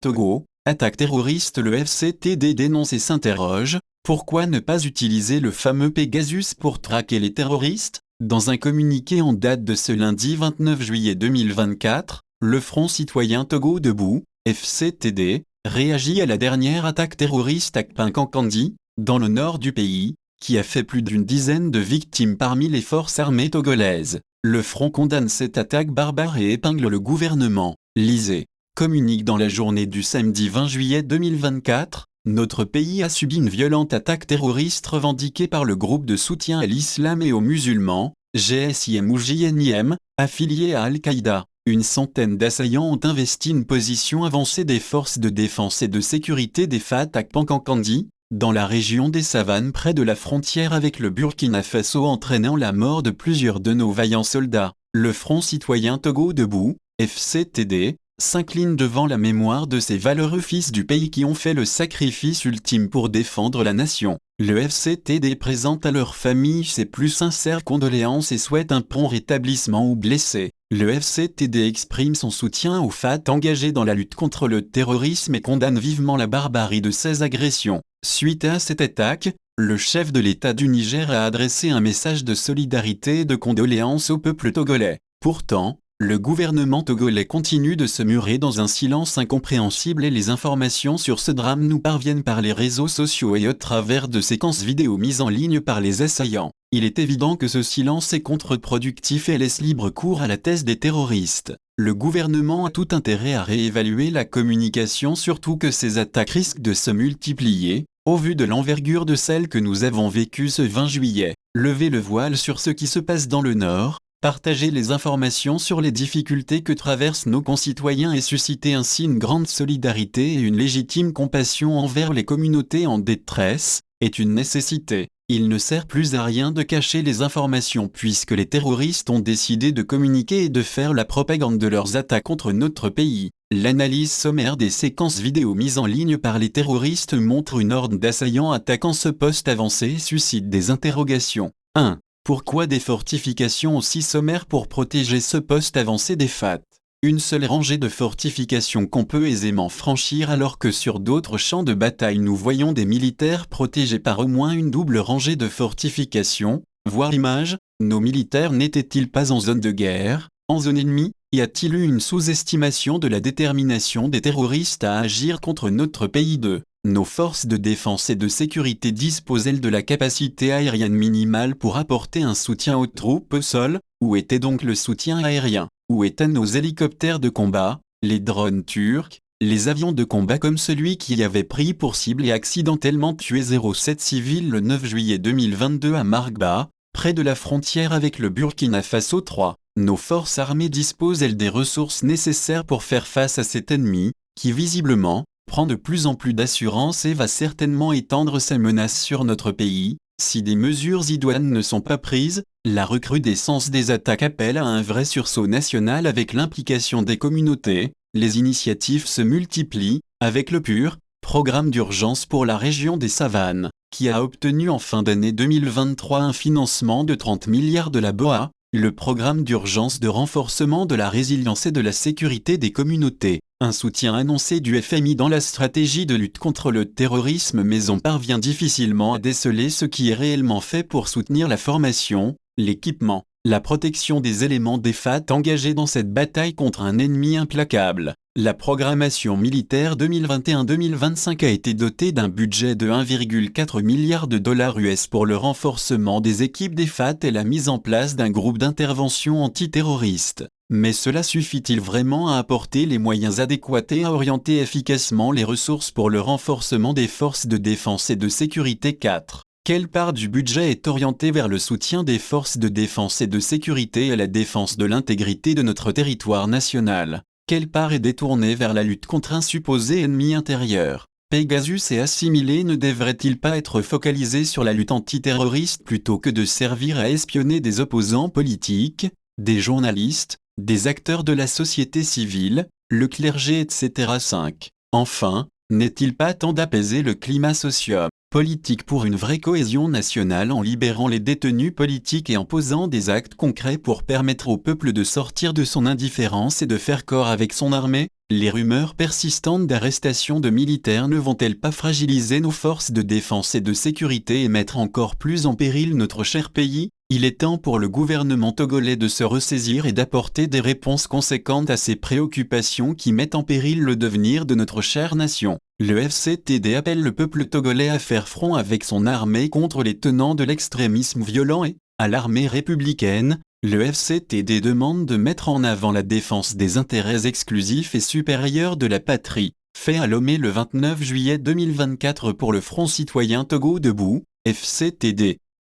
Togo, attaque terroriste. Le FCTD dénonce et s'interroge, pourquoi ne pas utiliser le fameux Pegasus pour traquer les terroristes? Dans un communiqué en date de ce lundi 29 juillet 2024, le Front citoyen Togo debout, FCTD, réagit à la dernière attaque terroriste à Kpinkankandi, dans le nord du pays, qui a fait plus d'une dizaine de victimes parmi les forces armées togolaises. Le Front condamne cette attaque barbare et épingle le gouvernement. Lisez. Communique dans la journée du samedi 20 juillet 2024, notre pays a subi une violente attaque terroriste revendiquée par le groupe de soutien à l'islam et aux musulmans, GSIM ou JNIM, affilié à Al-Qaïda. Une centaine d'assaillants ont investi une position avancée des forces de défense et de sécurité des FAT à Kpinkankandi, dans la région des savanes près de la frontière avec le Burkina Faso, entraînant la mort de plusieurs de nos vaillants soldats. Le Front citoyen Togo debout, FCTD, s'incline devant la mémoire de ces valeureux fils du pays qui ont fait le sacrifice ultime pour défendre la nation. Le FCTD présente à leur famille ses plus sincères condoléances et souhaite un prompt rétablissement aux blessés. Le FCTD exprime son soutien aux FAT engagés dans la lutte contre le terrorisme et condamne vivement la barbarie de ces agressions. Suite à cette attaque, le chef de l'État du Niger a adressé un message de solidarité et de condoléances au peuple togolais. Pourtant, le gouvernement togolais continue de se murer dans un silence incompréhensible et les informations sur ce drame nous parviennent par les réseaux sociaux et au travers de séquences vidéo mises en ligne par les assaillants. Il est évident que ce silence est contre-productif et laisse libre cours à la thèse des terroristes. Le gouvernement a tout intérêt à réévaluer la communication, surtout que ces attaques risquent de se multiplier, au vu de l'envergure de celles que nous avons vécues ce 20 juillet. Levez le voile sur ce qui se passe dans le Nord, partagez les informations sur les difficultés que traversent nos concitoyens et suscitez ainsi une grande solidarité et une légitime compassion envers les communautés en détresse, est une nécessité. Il ne sert plus à rien de cacher les informations puisque les terroristes ont décidé de communiquer et de faire la propagande de leurs attaques contre notre pays. L'analyse sommaire des séquences vidéo mises en ligne par les terroristes montre une horde d'assaillants attaquant ce poste avancé et suscite des interrogations. 1. Pourquoi des fortifications aussi sommaires pour protéger ce poste avancé des FAT? Une seule rangée de fortifications qu'on peut aisément franchir alors que sur d'autres champs de bataille nous voyons des militaires protégés par au moins une double rangée de fortifications. Voir image, nos militaires n'étaient-ils pas en zone de guerre, en zone ennemie? Y a-t-il eu une sous-estimation de la détermination des terroristes à agir contre notre pays? 2. Nos forces de défense et de sécurité disposent-elles de la capacité aérienne minimale pour apporter un soutien aux troupes au sol? Où était donc le soutien aérien? Où étaient nos hélicoptères de combat, les drones turcs, les avions de combat comme celui qui avait pris pour cible et accidentellement tué 07 civils le 9 juillet 2022 à Margba, près de la frontière avec le Burkina Faso? 3. Nos forces armées disposent-elles des ressources nécessaires pour faire face à cet ennemi, qui visiblement prend de plus en plus d'assurance et va certainement étendre sa menace sur notre pays? Si des mesures idoines ne sont pas prises, la recrudescence des attaques appelle à un vrai sursaut national avec l'implication des communautés. Les initiatives se multiplient, avec le PUR, Programme d'urgence pour la région des savanes, qui a obtenu en fin d'année 2023 un financement de 30 milliards de la BOA, le Programme d'urgence de renforcement de la résilience et de la sécurité des communautés, un soutien annoncé du FMI dans la stratégie de lutte contre le terrorisme, mais on parvient difficilement à déceler ce qui est réellement fait pour soutenir la formation, l'équipement, la protection des éléments des FAT engagés dans cette bataille contre un ennemi implacable. La programmation militaire 2021-2025 a été dotée d'un budget de 1,4 milliard de dollars US pour le renforcement des équipes des FAT et la mise en place d'un groupe d'intervention antiterroriste. Mais cela suffit-il vraiment à apporter les moyens adéquats et à orienter efficacement les ressources pour le renforcement des forces de défense et de sécurité? 4. Quelle part du budget est orientée vers le soutien des forces de défense et de sécurité et à la défense de l'intégrité de notre territoire national? Quelle part est détournée vers la lutte contre un supposé ennemi intérieur? Pegasus et assimilé ne devrait-il pas être focalisé sur la lutte antiterroriste plutôt que de servir à espionner des opposants politiques, des journalistes, des acteurs de la société civile, le clergé, etc. 5. Enfin, n'est-il pas temps d'apaiser le climat socio-politique pour une vraie cohésion nationale en libérant les détenus politiques et en posant des actes concrets pour permettre au peuple de sortir de son indifférence et de faire corps avec son armée? Les rumeurs persistantes d'arrestation de militaires ne vont-elles pas fragiliser nos forces de défense et de sécurité et mettre encore plus en péril notre cher pays? Il est temps pour le gouvernement togolais de se ressaisir et d'apporter des réponses conséquentes à ces préoccupations qui mettent en péril le devenir de notre chère nation. Le FCTD appelle le peuple togolais à faire front avec son armée contre les tenants de l'extrémisme violent et, à l'armée républicaine, le FCTD demande de mettre en avant la défense des intérêts exclusifs et supérieurs de la patrie. Fait à Lomé le 29 juillet 2024 pour le Front citoyen Togo debout, FCTD.